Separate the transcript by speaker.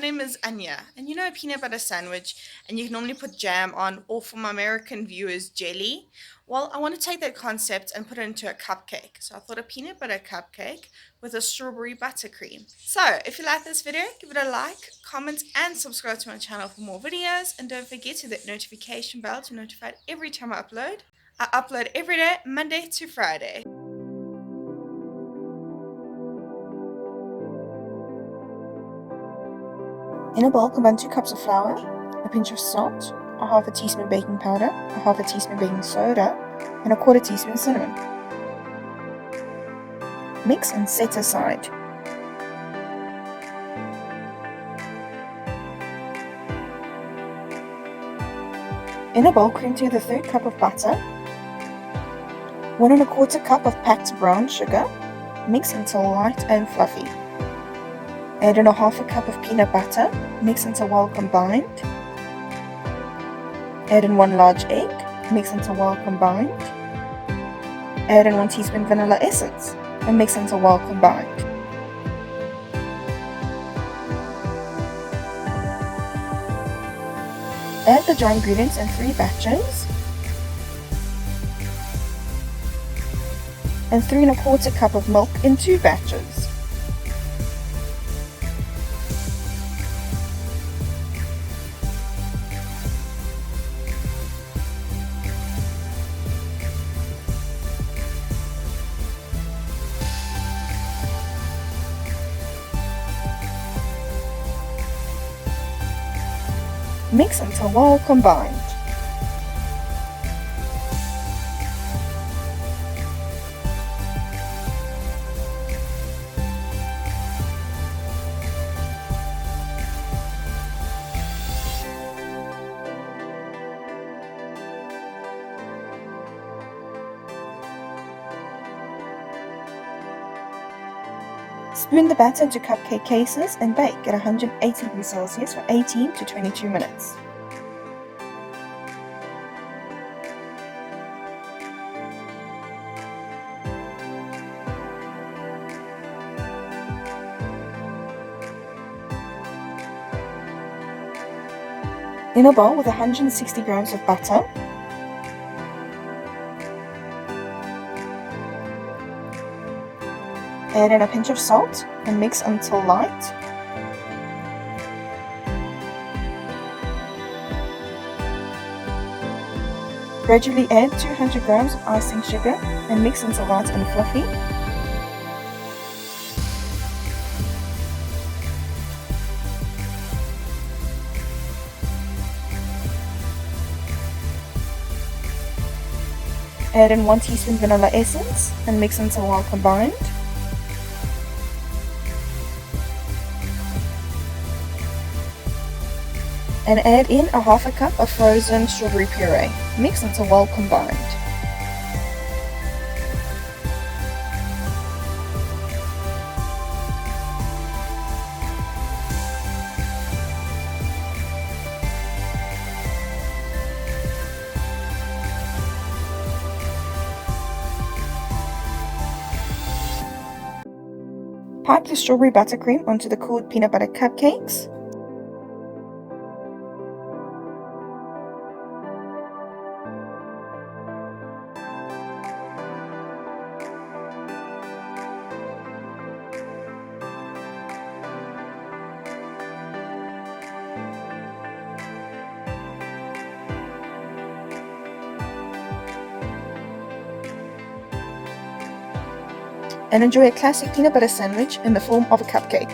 Speaker 1: name is Anya, and you know a peanut butter sandwich, and you can normally put jam on, or for my American viewers, jelly. Well, I want to take that concept and put it into a cupcake. So I thought a peanut butter cupcake with a strawberry buttercream. So if you like this video, give it a like, comment, and subscribe to my channel for more videos. And don't forget to hit that notification bell to be notified every time I upload. I upload every day, Monday to Friday.
Speaker 2: In a bowl, combine 2 cups of flour, a pinch of salt, a half a teaspoon baking powder, a half a teaspoon baking soda, and a quarter teaspoon cinnamon. Mix and set aside. In a bowl, cream together 1/3 cup of butter, 1 1/4 cup of packed brown sugar. Mix until light and fluffy. Add in a half a cup of peanut butter, mix until well combined. Add in 1 large egg, mix until well combined. Add in 1 teaspoon vanilla essence and mix until well combined. Add the dry ingredients in 3 batches and 3 1/4 cup of milk in 2 batches. Mix until well combined. Spoon the batter into cupcake cases and bake at 180 degrees Celsius for 18 to 22 minutes. In a bowl with 160 grams of butter, add in a pinch of salt and mix until light. Gradually add 200 grams of icing sugar and mix until light and fluffy. Add in 1 teaspoon vanilla essence and mix until well combined. And add in a half a cup of frozen strawberry puree. Mix until well combined. Pipe the strawberry buttercream onto the cooled peanut butter cupcakes. And enjoy a classic peanut butter sandwich in the form of a cupcake.